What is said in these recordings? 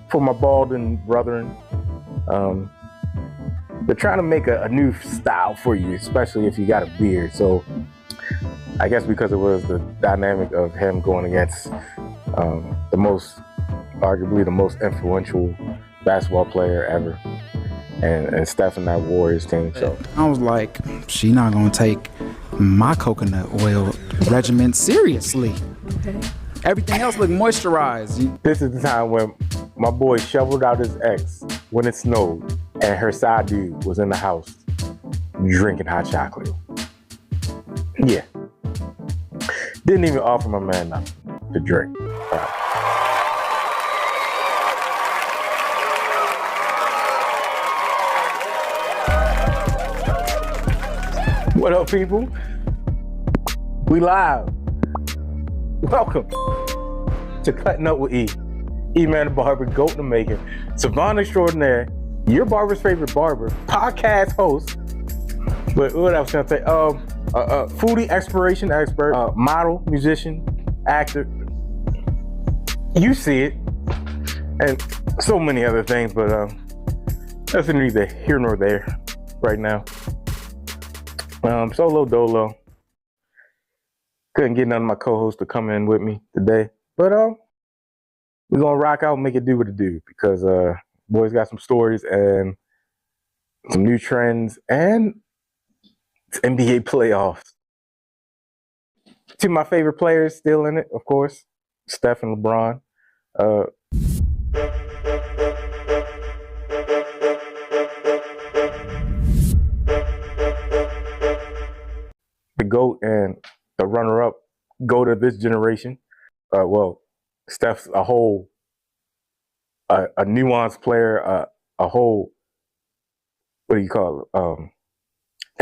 for my balding brethren. They're trying to make a new style for you, especially if you got a beard. So I guess because it was the dynamic of him going against arguably the most influential basketball player ever, and Steph and that Warriors team. So I was like, she not gonna take my coconut oil regimen seriously. Okay. Everything else look moisturized. This is the time when my boy shoveled out his ex when it snowed, and her side dude was in the house drinking hot chocolate. Yeah. Didn't even offer my man nothing to drink. What up, people? We live. Welcome to Cutting Up with E. E-Man the Barber, Goat in the Making, Savant Extraordinaire, your barber's favorite barber, podcast host. But what I was gonna say, foodie exploration expert, model, musician, actor. You see it, and so many other things. But that's neither here nor there right now. Solo dolo. Couldn't get none of my co-hosts to come in with me today, but we're gonna rock out and make it do what it do, because boys got some stories and some new trends, and it's NBA playoffs. Two of my favorite players still in it, of course, Steph and LeBron. The GOAT and the runner-up GOAT of this generation. Well, Steph's a whole, a nuanced player, a whole, what do you call it?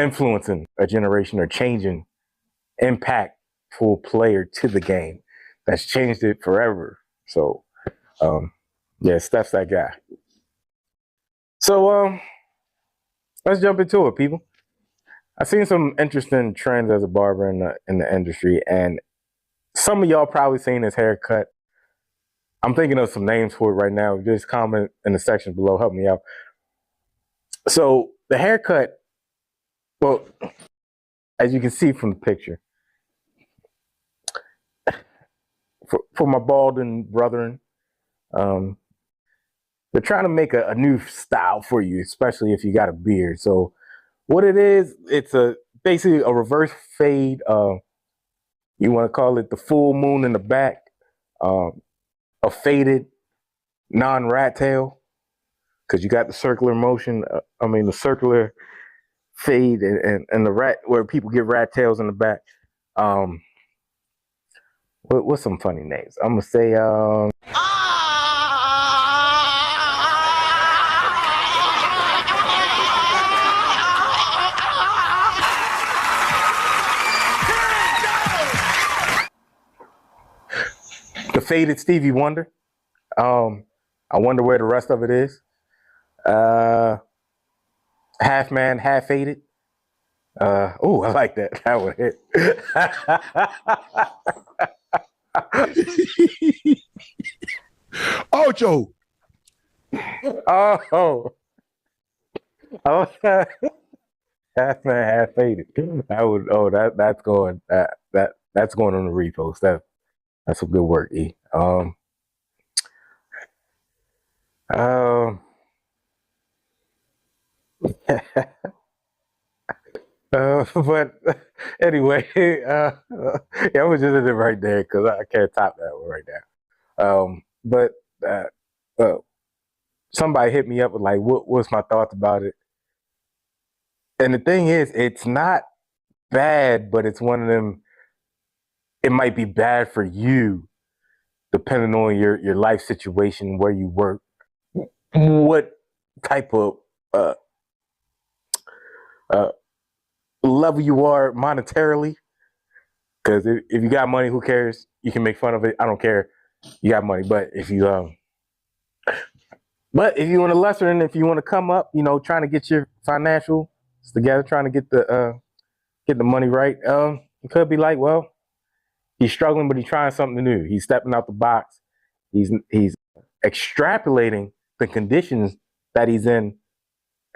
Influencing a generation or changing, impactful player to the game that's changed it forever. So, yeah, Steph's that guy. So, let's jump into it, people. I've seen some interesting trends as a barber in the industry, and some of y'all probably seen his haircut. I'm thinking of some names for it right now. Just comment in the section below, help me out. So the haircut, well, as you can see from the picture, for my balding brethren, they're trying to make a new style for you, especially if you got a beard. So what it is, it's basically a reverse fade. You want to call it the full moon in the back, a faded non-rat tail, because you got the circular motion. The circular fade and the rat, where people get rat tails in the back. What's some funny names? I'm gonna say the faded Stevie Wonder. I wonder where the rest of it is. Half man, half faded. Oh, I like that. That would hit. Ocho. Oh, half man, half faded. That would. Oh, that's going. That's going on the repost. That's some good work, E. But anyway, yeah, I was just in it right there because I can't top that one right now. But somebody hit me up with like, what was my thoughts about it? And the thing is, it's not bad, but it's one of them. It might be bad for you, depending on your life situation, where you work, what type of level you are monetarily. Because if you got money, who cares? You can make fun of it. I don't care. You got money, but if you want to lesser, and if you want to come up, trying to get your financials together, trying to get the money right, it could be like, well, he's struggling, but he's trying something new. He's stepping out the box. He's extrapolating the conditions that he's in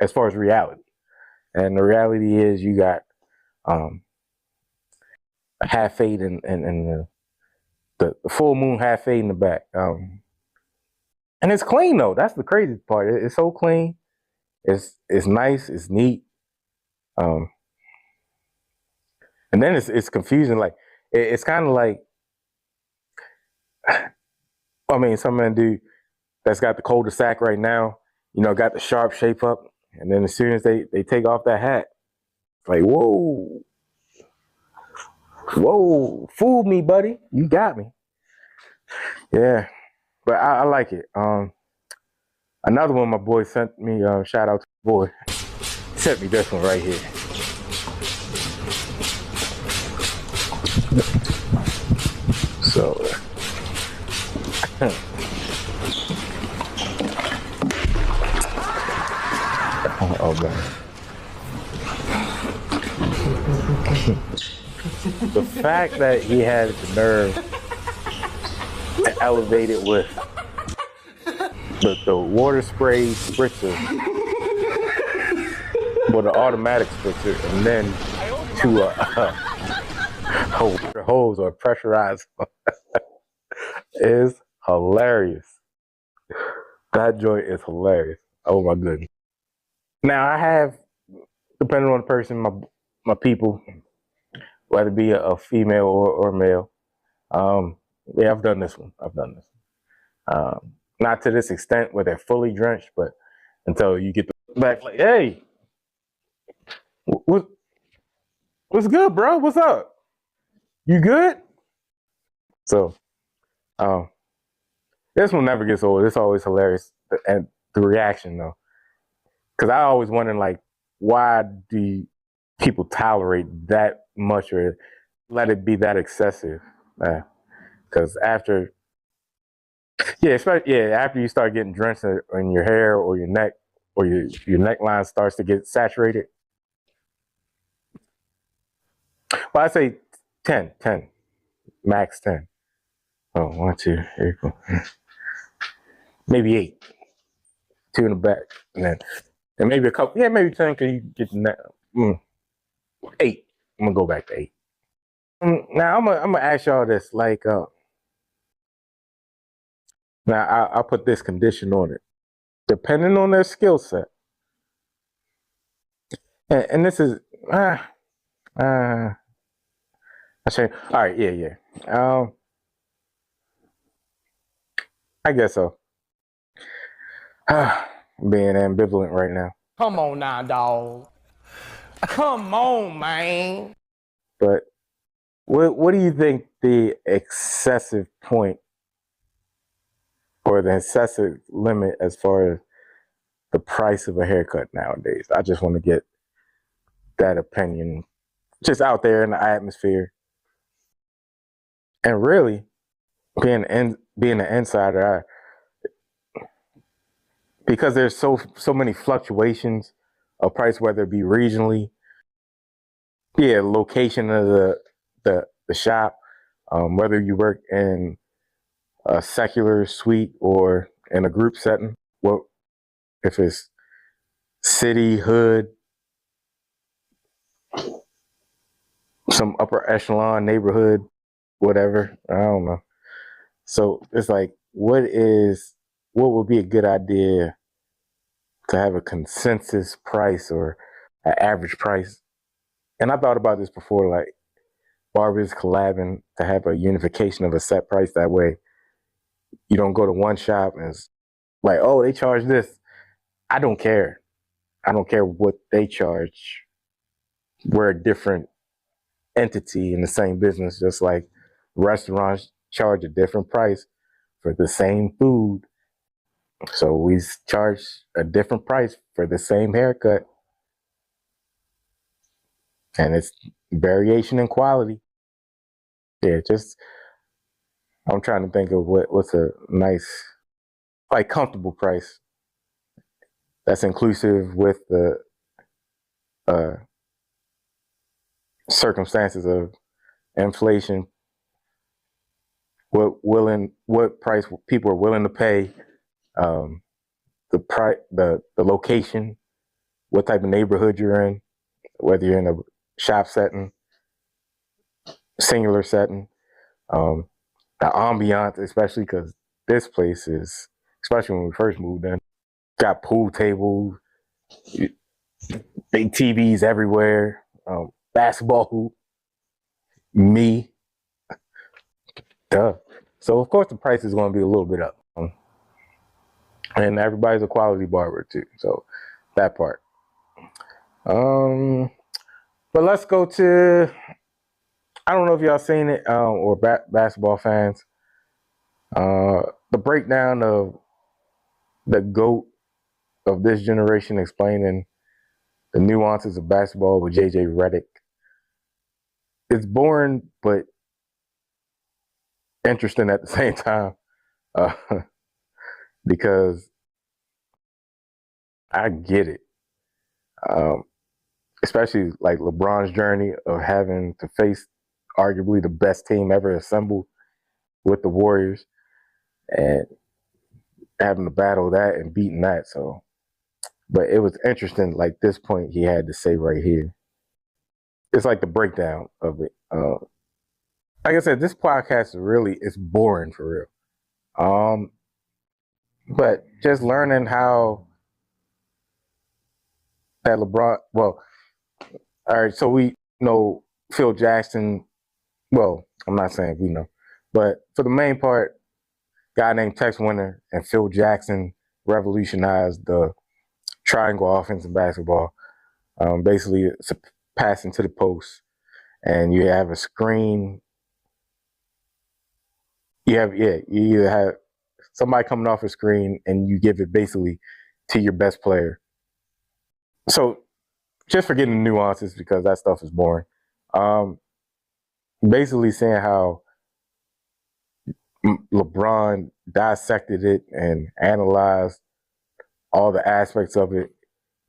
as far as reality. And the reality is you got a half fade in the full moon half fade in the back. And it's clean though. That's the crazy part. It's so clean. It's nice. It's neat. And then it's confusing. Like it's kind of like, I mean, some man dude that's got the cul-de-sac right now, you know, got the sharp shape up, and then as soon as they take off that hat, it's like, whoa, fooled me, buddy. You got me. Yeah, but I like it. Another one my boy sent me. Shout out to the boy. Sent me this one right here. So. Oh man. The fact that he had the nerve to elevate it with the water spray spritzer, with an automatic spritzer, and then to a hose or pressurized is hilarious. That joint is hilarious. Oh my goodness. Now I have, depending on the person, my people, whether it be a female or male, yeah, I've done this one. Not to this extent where they're fully drenched, but until you get the back, like, hey, what's good, bro? What's up? You good? So, this one never gets old. It's always hilarious, and the reaction though, because I always wonder, like, why do people tolerate that much or let it be that excessive? Because after after you start getting drenched in your hair or your neck, or your neckline starts to get saturated. Well, I say 10, max 10. Oh, 1, 2, here you go. Maybe 8, 2 in the back, and maybe a couple. Yeah, maybe 10 because you get the neck. 8. I'm gonna go back to 8. Now I'm gonna ask y'all this, like, now I'll put this condition on it, depending on their skill set, and this is I say, all right, yeah. I guess so. Being ambivalent right now. Come on now, dog. Come on, man. But what do you think the excessive point or the excessive limit as far as the price of a haircut nowadays? I just want to get that opinion just out there in the atmosphere. And really, being an insider, because there's so many fluctuations of price, whether it be regionally, location of the shop, whether you work in a secular suite or in a group setting, well, if it's city, hood, some upper echelon neighborhood, whatever, I don't know. So it's like, what would be a good idea to have a consensus price or an average price? And I thought about this before, like barbers collabing to have a unification of a set price. That way you don't go to one shop and it's like, oh, they charge this. I don't care. I don't care what they charge. We're a different entity in the same business, just like restaurants charge a different price for the same food. So we charge a different price for the same haircut. And it's variation in quality. Yeah, I'm trying to think of what's a nice, like, comfortable price that's inclusive with the circumstances of inflation, what price people are willing to pay the location, what type of neighborhood you're in, whether you're in a shop setting, singular setting, the ambiance, especially because this place is, especially when we first moved in, got pool tables, big TVs everywhere, basketball hoop, me, duh. So of course the price is going to be a little bit up, and everybody's a quality barber too. So that part. But let's go to, I don't know if y'all seen it or basketball fans. The breakdown of the GOAT of this generation explaining the nuances of basketball with JJ Reddick. It's boring, but interesting at the same time, because I get it. Especially like LeBron's journey of having to face arguably the best team ever assembled with the Warriors and having to battle that and beating that. So, but it was interesting, like this point he had to say right here. It's like the breakdown of it. Like I said, this podcast is boring for real. But just learning how that LeBron, well, all right, so we know Phil Jackson, well, I'm not saying we know, but for the main part, guy named Tex Winter and Phil Jackson revolutionized the triangle offense in basketball. Basically, it's a passing to the post, and you have a screen. You either have somebody coming off a screen, and you give it basically to your best player. So, just forgetting the nuances because that stuff is boring. Basically saying how LeBron dissected it and analyzed all the aspects of it.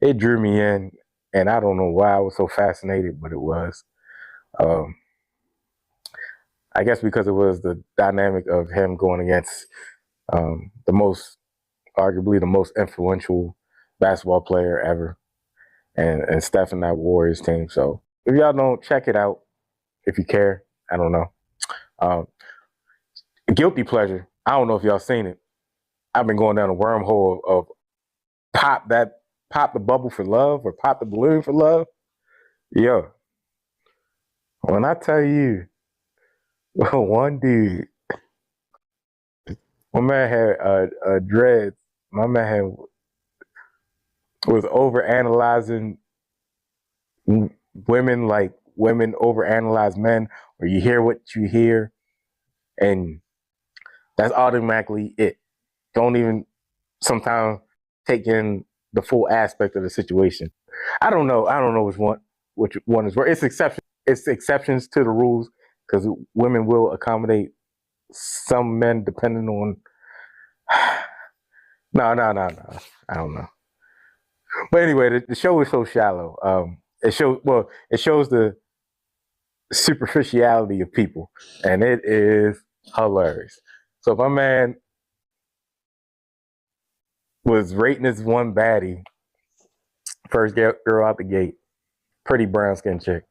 It drew me in, and I don't know why I was so fascinated, but it was. I guess because it was the dynamic of him going against arguably the most influential basketball player ever, and Steph in that Warriors team. So if y'all don't, check it out if you care. I don't know. Guilty pleasure. I don't know if y'all seen it. I've been going down a wormhole of pop the bubble for love or pop the balloon for love. Yeah. When I tell you, one dude, my man had dreads. My man was over analyzing women like women overanalyze men, or you hear what you hear, and that's automatically it. Don't even sometimes take in the full aspect of the situation. I don't know which one is worse. It's exceptions to the rules because women will accommodate some men depending on. No. I don't know. But anyway, the show is so shallow. It shows the superficiality of people, and it is hilarious. So if my man was rating this one baddie, first girl out the gate, pretty brown skin chick,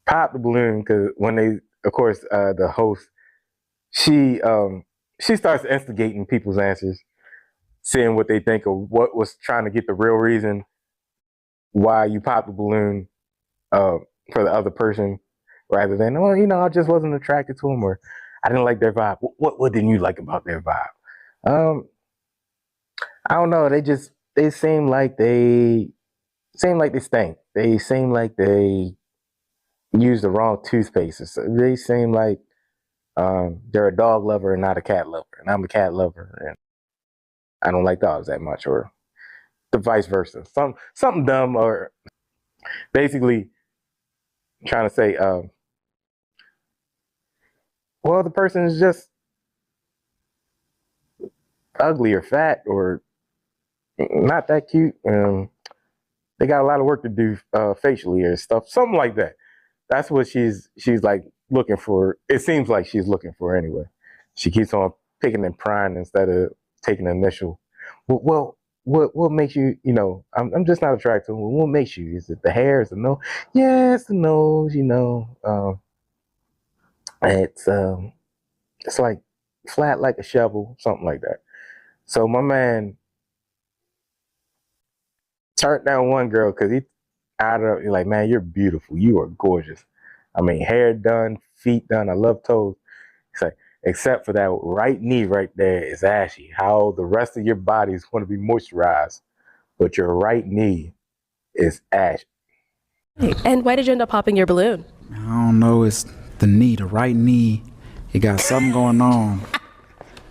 pop the balloon because when they, of course, the host, she starts instigating people's answers, seeing what they think of what was trying to get the real reason why you popped the balloon for the other person, rather than, I just wasn't attracted to him, or I didn't like their vibe. What didn't you like about their vibe? I don't know. They seem like they stink. They seem like they use the wrong toothpaste. They seem like they're a dog lover and not a cat lover, and I'm a cat lover, and I don't like dogs that much, or the vice versa. Something dumb, or basically trying to say, well, the person is just ugly or fat or not that cute. They got a lot of work to do facially or stuff, something like that. That's what she's like looking for. It seems like she's looking for anyway. She keeps on picking and prying instead of taking the initial. What makes you, I'm just not attracted. Well, what makes you? Is it the hair? Is the nose? Yeah, it's the nose, it's like flat like a shovel, something like that. So my man turned down one girl because he out of like, man, you're beautiful. You are gorgeous. I mean, hair done, feet done. I love toes. He's like, except for that right knee right there is ashy. How the rest of your body is going to be moisturized, but your right knee is ashy. And why did you end up popping your balloon? I don't know. It's the knee, the right knee. It got something going on.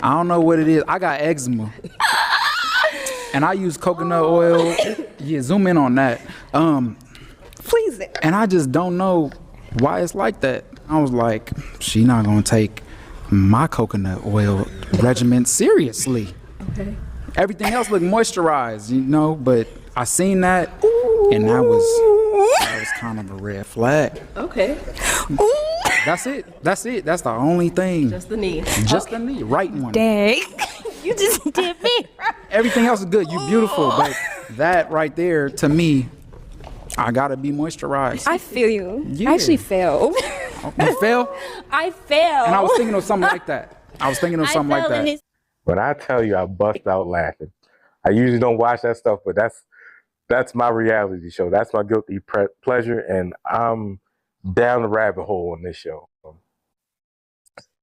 I don't know what it is. I got eczema. And I use coconut oil. Yeah, zoom in on that. Please. And I just don't know why it's like that. I was like, she not gonna take my coconut oil regimen seriously. Okay. Everything else looked moisturized, but I seen that, and that was kind of a red flag. Okay. That's it. That's the only thing. Just the knee. Just the knee. Right one. Dang. You just did me. Everything else is good. You beautiful, but that right there, to me, I gotta be moisturized. I feel you. Yeah. I actually failed. You fail? I failed. And I was thinking of something like that. When I tell you I bust out laughing, I usually don't watch that stuff, but that's my reality show. That's my guilty pleasure, and I'm down the rabbit hole on this show.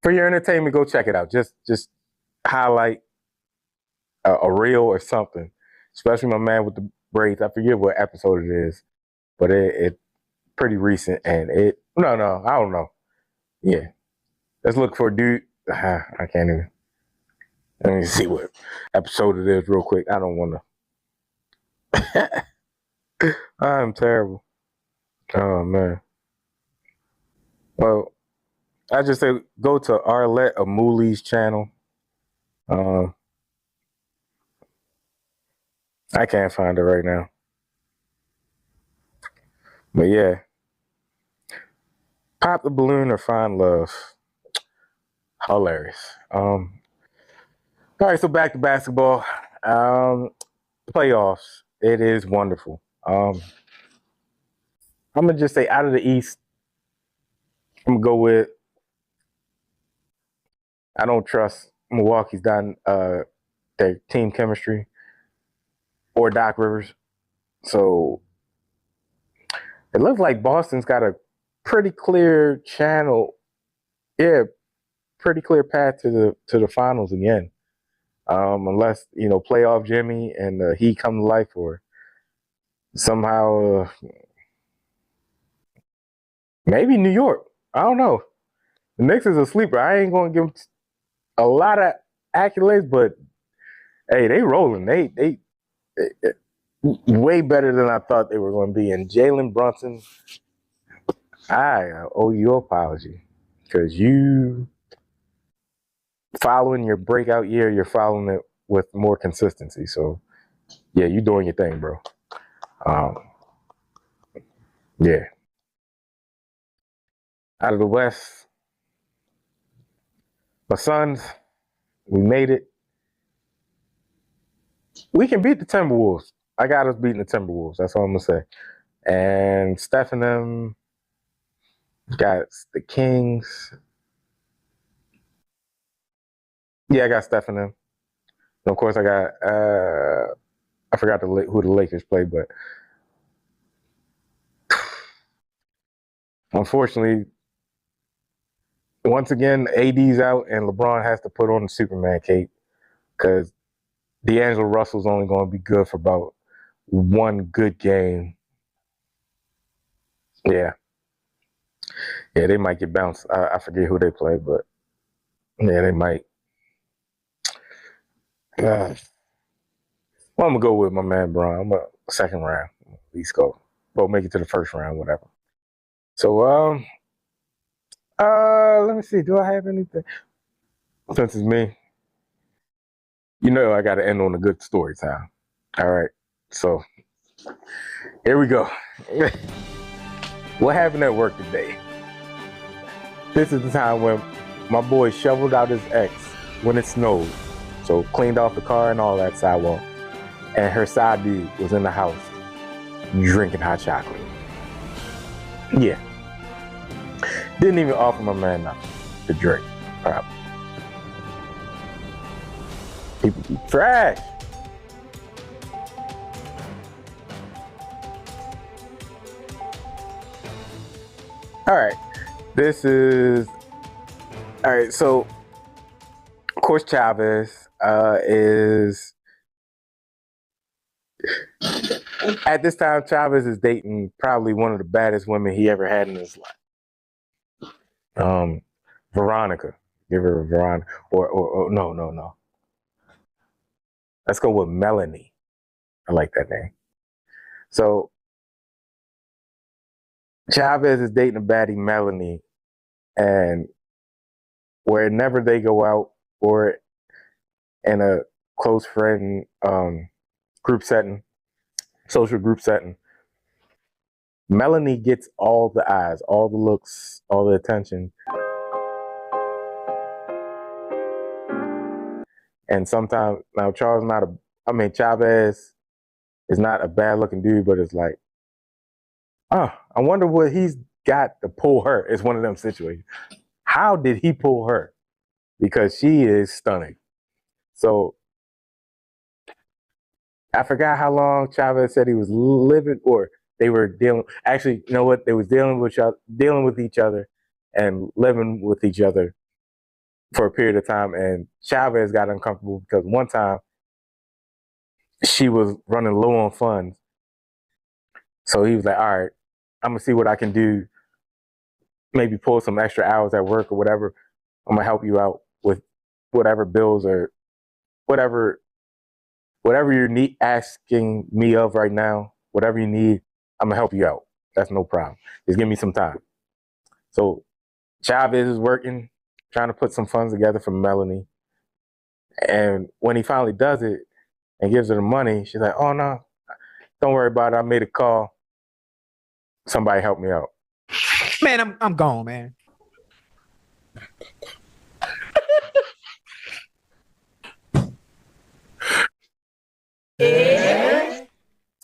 For your entertainment, go check it out. Just highlight a reel or something, especially my man with the braids. I forget what episode it is, but it pretty recent, and I don't know. Yeah, let's look for a dude. I can't even. Let me see what episode it is real quick. I don't want to. I'm terrible. Oh man. Well, I just say go to Arlette Amuli's channel. I can't find it right now. But yeah. Pop the balloon or find love. Hilarious. All right, so back to basketball. Playoffs. It is wonderful. I'm gonna just say out of the East, I'm gonna go with, I don't trust Milwaukee's done their team chemistry or Doc Rivers. So it looks like Boston's got a pretty clear channel. Yeah, pretty clear path to the finals again. Unless, playoff Jimmy and he come to life, or somehow maybe New York. I don't know. The Knicks is a sleeper. I ain't gonna give them a lot of accolades, but hey, they rolling. They way better than I thought they were going to be. And Jalen Brunson, I owe you an apology, because you following your breakout year, you're following it with more consistency. So yeah, you doing your thing, bro. Yeah. Out of the West, my Suns, we made it. We can beat the Timberwolves. I got us beating the Timberwolves. That's all I'm going to say. And Steph and them got the Kings. Yeah, I got Steph and them. And of course, I got, I forgot who the Lakers played, but unfortunately, once again, AD's out and LeBron has to put on the Superman cape, because D'Angelo Russell's only going to be good for about one good game. Yeah, they might get bounced. I forget who they play, but yeah, they might. Well, I'm going to go with my man, Bron. I'm a second round. At least go. Well, make it to the first round, whatever. So, let me see. Do I have anything? Since it's me, I got to end on a good story time. All right. So, here we go. What happened at work today? This is the time when my boy shoveled out his ex when it snowed So cleaned off the car and all that sidewalk. And her side dude was in the house drinking hot chocolate. Yeah. Didn't even offer my man nothing to drink, probably. People be trash. All right, all right, so of course Chavez is, at this time, Chavez is dating probably one of the baddest women he ever had in his life. Veronica, give her a Veronica, or no. Let's go with Melanie. I like that name. So Chavez is dating a baddie, Melanie, and whenever they go out or in a close friend group setting, social group setting, Melanie gets all the eyes, all the looks, all the attention. And sometimes, now Chavez is not a bad looking dude, but it's like, I wonder what he's got to pull her. It's one of them situations. How did he pull her? Because she is stunning. So I forgot how long Chavez said he was living, or they were dealing. Actually, you know what? They was dealing with each other and living with each other for a period of time. And Chavez got uncomfortable because one time she was running low on funds. So he was like, all right, I'm gonna see what I can do. Maybe pull some extra hours at work or whatever. I'm gonna help you out with whatever bills or whatever you're asking me of right now. Whatever you need, I'm gonna help you out. That's no problem. Just give me some time. So Chavez is working, trying to put some funds together for Melanie. And when he finally does it and gives her the money, she's like, oh no, don't worry about it. I made a call. Somebody help me out. Man, I'm gone, man.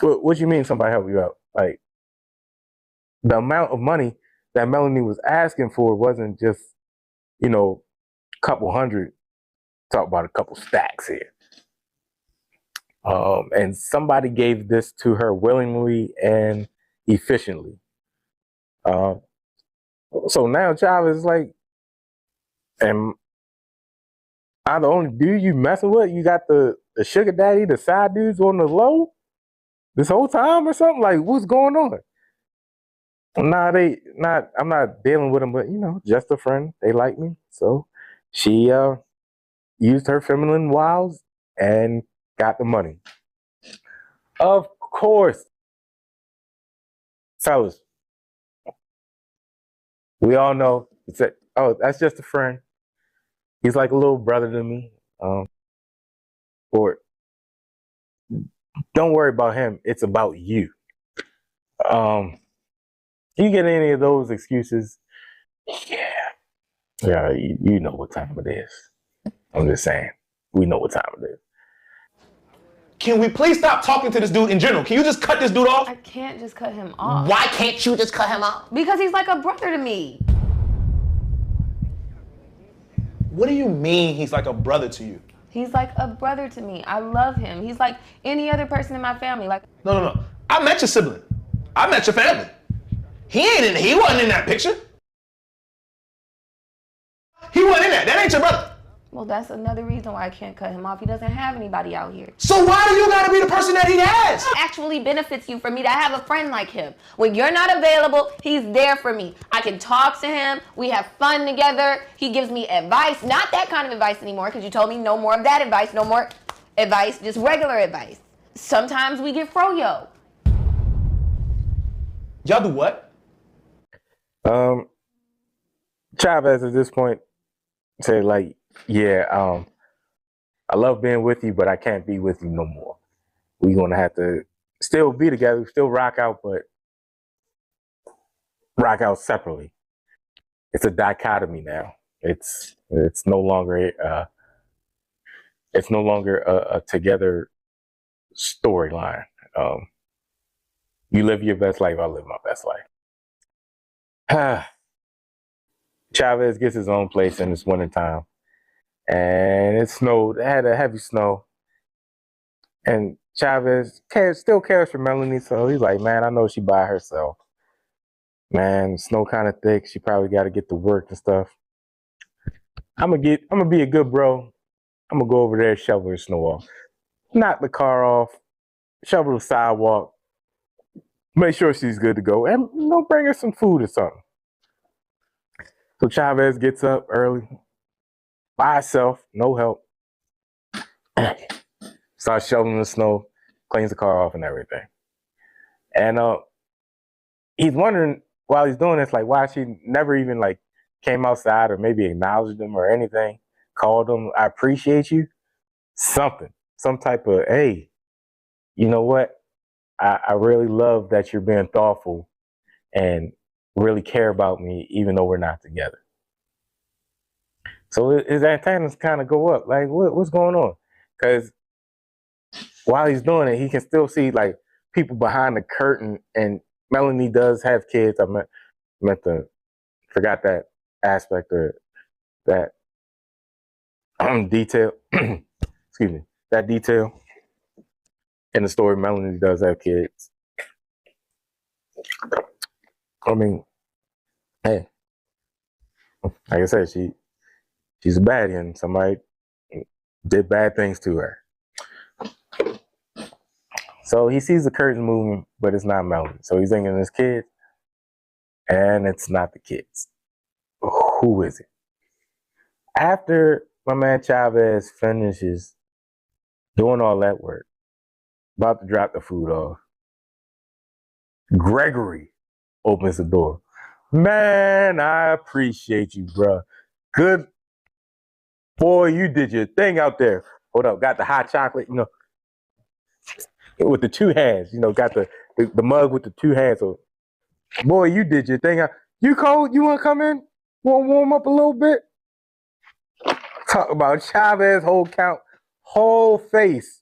What you mean somebody help you out? Like, the amount of money that Melanie was asking for wasn't just, a couple hundred. Talk about a couple stacks here. And somebody gave this to her willingly and efficiently. So now Chavez is like, am I the only dude you messing with? You got the sugar daddy, the side dudes on the low this whole time or something? Like, what's going on? Nah, I'm not dealing with them, but just a friend. They like me. So she used her feminine wiles and got the money. Of course, fellas, we all know that's just a friend. He's like a little brother to me. Or don't worry about him. It's about you. You get any of those excuses? Yeah, you know what time it is. I'm just saying, we know what time it is. Can we please stop talking to this dude in general? Can you just cut this dude off? I can't just cut him off. Why can't you just cut him off? Because he's like a brother to me. What do you mean he's like a brother to you? He's like a brother to me. I love him. He's like any other person in my family. Like No. I met your sibling. I met your family. He wasn't in that picture. He wasn't in that. That ain't your brother. Well, that's another reason why I can't cut him off. He doesn't have anybody out here. So why do you gotta be the person that he has? It actually benefits you for me to have a friend like him. When you're not available, he's there for me. I can talk to him. We have fun together. He gives me advice. Not that kind of advice anymore, because you told me no more of that advice. No more advice, just regular advice. Sometimes we get froyo. Y'all do what? Chavez at this point said like, yeah, I love being with you, but I can't be with you no more. We're gonna have to still be together, still rock out, but rock out separately. It's a dichotomy now. It's no longer it's no longer a together storyline. You live your best life, I live my best life. Chavez gets his own place in this wintertime. And it snowed, it had a heavy snow. And Chavez still cares for Melanie, so he's like, man, I know she by herself. Man, snow kind of thick. She probably got to get to work and stuff. I'm gonna be a good bro. I'm gonna go over there and shovel her snow off. Knock the car off, shovel the sidewalk, make sure she's good to go, and bring her some food or something. So Chavez gets up early, by herself, no help. Starts shoveling the snow, cleans the car off and everything. And he's wondering while he's doing this, like, why she never even like came outside or maybe acknowledged him or anything, called him, I appreciate you, something, some type of, hey, you know what? I really love that you're being thoughtful and really care about me, even though we're not together. So his antennas kind of go up, like, what's going on? Because while he's doing it, he can still see like people behind the curtain, and Melanie does have kids. I forgot that aspect or that detail. Excuse me, that detail in the story. Melanie does have kids. I mean, hey, like I said, she's a baddie, and somebody did bad things to her. So he sees the curtain moving, but it's not Melanie. So he's thinking it's kids, and it's not the kids. Who is it? After my man Chavez finishes doing all that work, about to drop the food off, Gregory opens the door. Man, I appreciate you, bro. Good boy, you did your thing out there. Hold up, got the hot chocolate, with the two hands, got the mug with the two hands. So, boy, you did your thing. You cold? You want to come in? Want to warm up a little bit? Talk about Chavez, whole face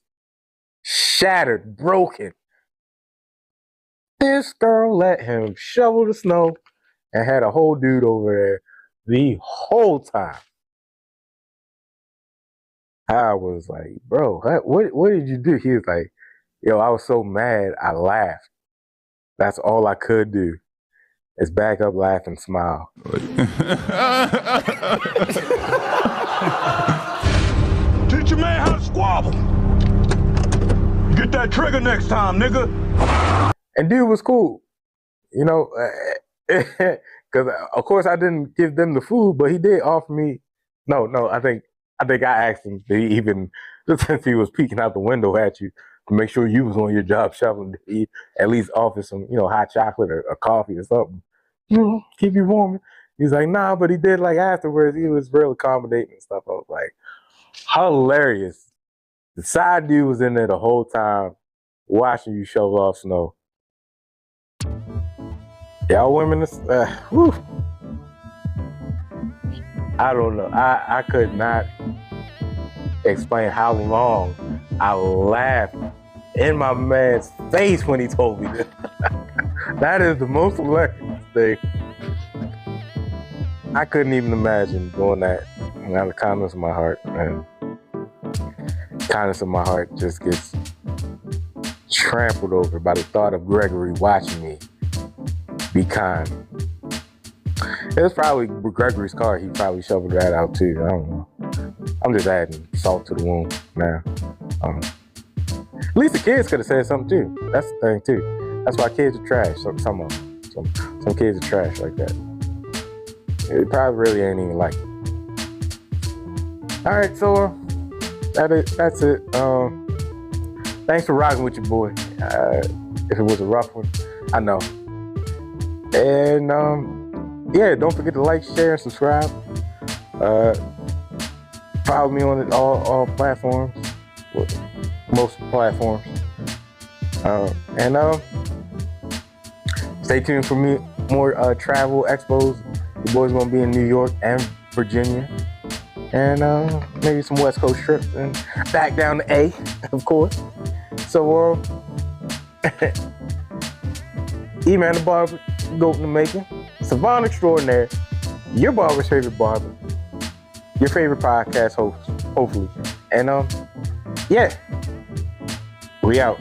shattered, broken. This girl let him shovel the snow and had a whole dude over there the whole time. I was like, bro, what did you do? He was like, yo, I was so mad, I laughed. That's all I could do is back up, laugh, and smile. Teach your man how to squabble. Get that trigger next time, nigga. And dude was cool, because of course I didn't give them the food, but he did offer me. No, I think I asked him to even, since he was peeking out the window at you, to make sure you was on your job shoveling, to at least offer some, hot chocolate or coffee or something, keep you warm. He's like, nah, but he did, like, afterwards, he was real accommodating and stuff. I was like, hilarious. The side dude was in there the whole time watching you shovel off snow. Y'all women, whew. I don't know. I could not explain how long I laughed in my man's face when he told me this. That is the most hilarious thing. I couldn't even imagine doing that. And out of the kindness of my heart, and kindness of my heart just gets trampled over by the thought of Gregory watching me be kind. It was probably Gregory's car. He probably shoveled that out too. I don't know. I'm just adding salt to the wound now. At least the kids could have said something too. That's the thing too. That's why kids are trash. Some of them. Some kids are trash like that. It probably really ain't even like it. All right, so that's it. Thanks for rocking with your boy. If it was a rough one, I know. And yeah, don't forget to like, share, and subscribe. Follow me on all platforms, most platforms. And stay tuned for more travel expos. The boys gonna be in New York and Virginia. and maybe some West Coast trips and back down to A, of course. So, E-Man the Barber, Goat in the Making, Savant Extraordinaire, your barber's favorite barber, your favorite podcast host, hopefully. And yeah, we out.